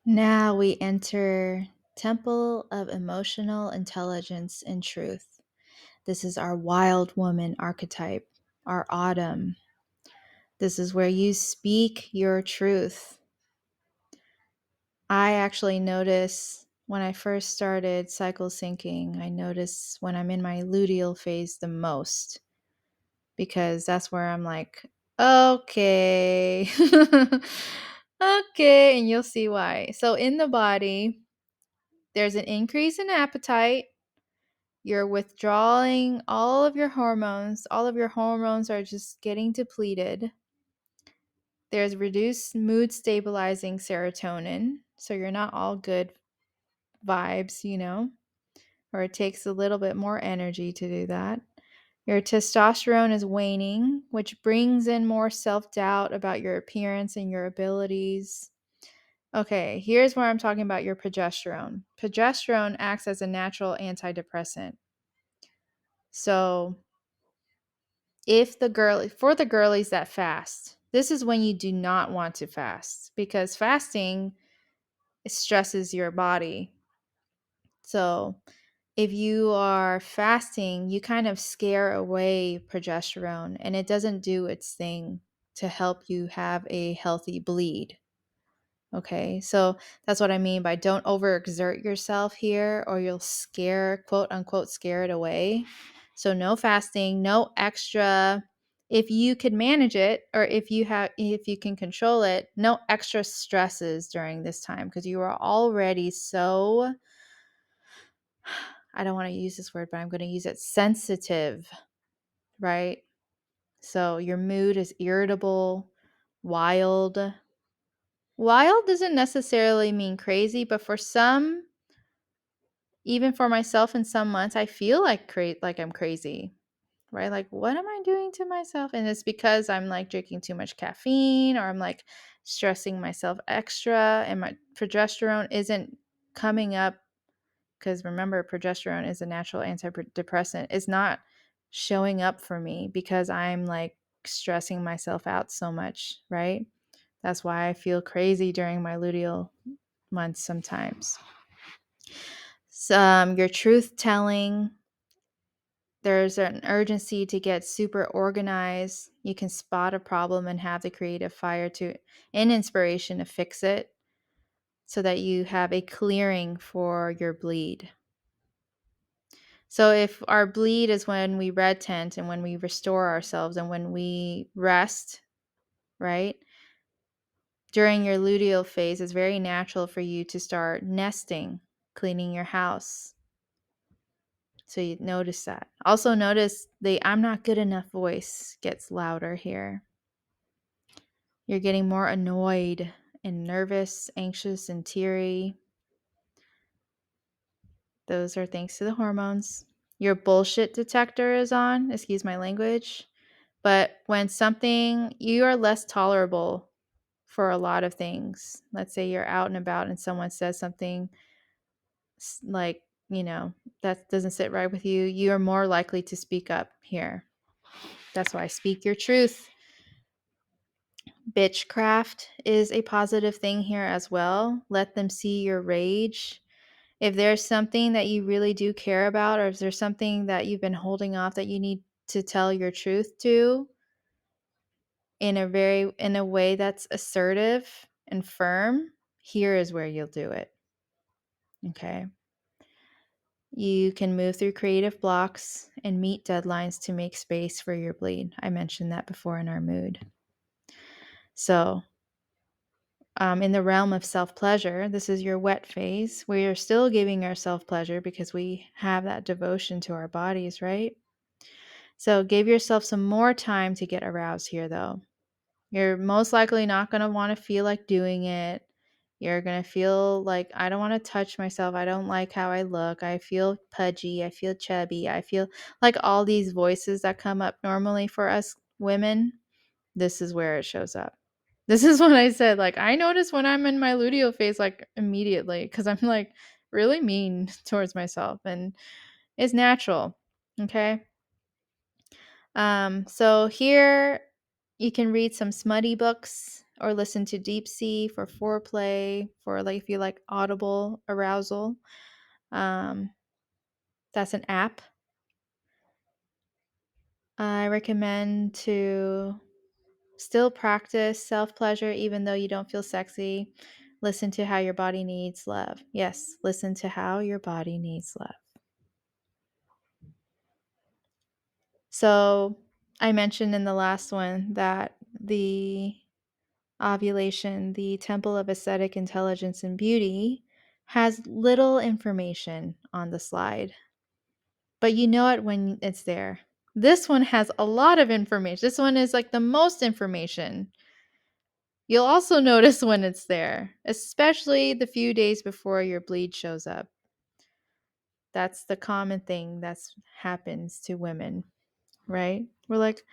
Now we enter Temple of Emotional Intelligence and Truth. This is our wild woman archetype, our autumn. This is where you speak your truth. I actually notice when I first started cycle syncing, I notice when I'm in my luteal phase the most, because that's where I'm like, okay, okay, and you'll see why. So in the body, there's an increase in appetite. You're withdrawing all of your hormones. All of your hormones are just getting depleted. There's reduced mood stabilizing serotonin. So you're not all good vibes, or it takes a little bit more energy to do that. Your testosterone is waning, which brings in more self doubt about your appearance and your abilities. Okay, here's where I'm talking about your progesterone. Progesterone acts as a natural antidepressant. So, for the girlies that fast, this is when you do not want to fast, because fasting stresses your body. So, if you are fasting, you kind of scare away progesterone and it doesn't do its thing to help you have a healthy bleed. Okay, so that's what I mean by don't overexert yourself here or you'll quote unquote, scare it away. So no fasting, no extra. If you could manage it or if you can control it, no extra stresses during this time because you are already so, I don't want to use this word, but I'm going to use it, sensitive, right? So your mood is irritable, wild. Wild doesn't necessarily mean crazy, but for some, even for myself in some months, I feel like I'm crazy, right? Like, what am I doing to myself? And it's because I'm like drinking too much caffeine or I'm like stressing myself extra and my progesterone isn't coming up because remember, progesterone is a natural antidepressant. It's not showing up for me because I'm like stressing myself out so much, right? That's why I feel crazy during my luteal months sometimes. Your truth telling, there's an urgency to get super organized. You can spot a problem and have the creative fire and inspiration to fix it so that you have a clearing for your bleed. So if our bleed is when we red tent and when we restore ourselves and when we rest, right? During your luteal phase, it's very natural for you to start nesting, cleaning your house. So you notice that. Also notice the I'm not good enough voice gets louder here. You're getting more annoyed and nervous, anxious, and teary. Those are thanks to the hormones. Your bullshit detector is on, excuse my language. But when you are less tolerable for a lot of things. Let's say you're out and about and someone says something like, that doesn't sit right with you, you are more likely to speak up here. That's why speak your truth. Bitchcraft is a positive thing here as well. Let them see your rage. If there's something that you really do care about, or if there's something that you've been holding off that you need to tell your truth to in a way that's assertive and firm, here is where you'll do it. Okay. You can move through creative blocks and meet deadlines to make space for your bleed. I mentioned that before in our mood. So, in the realm of self-pleasure, this is your wet phase where you're still giving ourselves pleasure because we have that devotion to our bodies, right? So give yourself some more time to get aroused here, though. You're most likely not going to want to feel like doing it. You're going to feel like, I don't want to touch myself. I don't like how I look. I feel pudgy. I feel chubby. I feel like all these voices that come up normally for us women. This is where it shows up. This is what I said. Like, I notice when I'm in my luteal phase, like immediately, because I'm like really mean towards myself and it's natural. Okay. So here you can read some smutty books or listen to Deep Sea for foreplay, for like if you like audible arousal. Um, that's an app. I recommend to still practice self pleasure even though you don't feel sexy. Listen to how your body needs love. Yes, listen to how your body needs love. So, I mentioned in the last one that the ovulation, the Temple of Aesthetic Intelligence and Beauty, has little information on the slide, but you know it when it's there. This one has a lot of information. This one is like the most information. You'll also notice when it's there, especially the few days before your bleed shows up. That's the common thing that happens to women, right? We're like,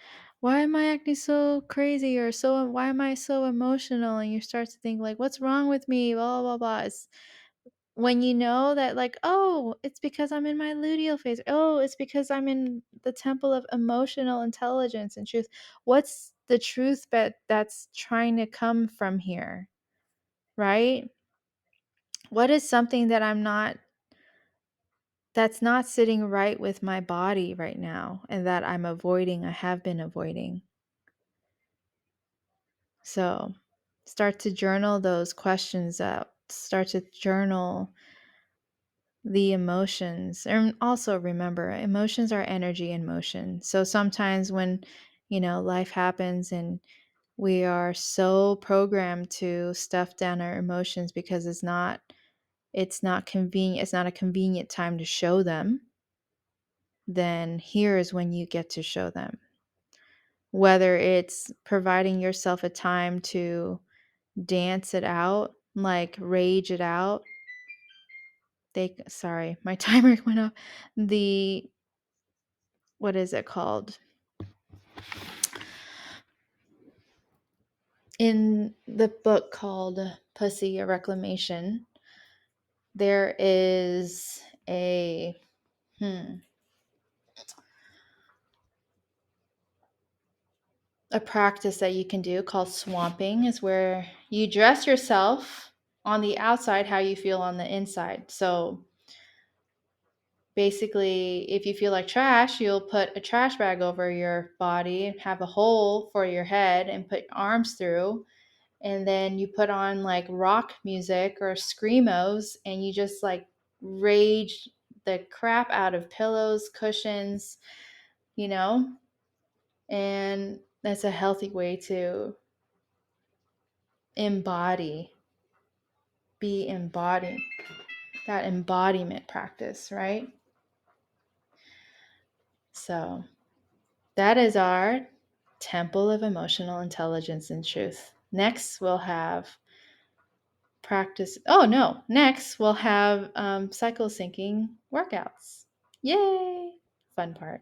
why am I acting so crazy, or so why am I so emotional? And you start to think like, what's wrong with me? Blah blah blah. It's when you know that, like, oh, it's because I'm in my luteal phase. Oh, it's because I'm in the temple of emotional intelligence and truth. What's the truth that's trying to come from here, right? What is something that that's not sitting right with my body right now and that I'm avoiding, I have been avoiding? So start to journal those questions out. Start to journal the emotions. And also remember, emotions are energy in motion. So sometimes when, life happens and we are so programmed to stuff down our emotions because it's not convenient, it's not a convenient time to show them, then here is when you get to show them. Whether it's providing yourself a time to dance it out, like rage it out. Sorry, my timer went off. The What is it called? In the book called Pussy, a Reclamation, there is a practice that you can do called swamping, is where you dress yourself on the outside how you feel on the inside. So basically, if you feel like trash, you'll put a trash bag over your body, have a hole for your head, and put your arms through. And then you put on like rock music or screamos, and you just like rage the crap out of pillows, cushions, you know? And that's a healthy way to embody, be embodied, that embodiment practice, right? So that is our Temple of Emotional Intelligence and Truth. Next, we'll have practice. Oh, no. Next, we'll have cycle syncing workouts. Yay! Fun part.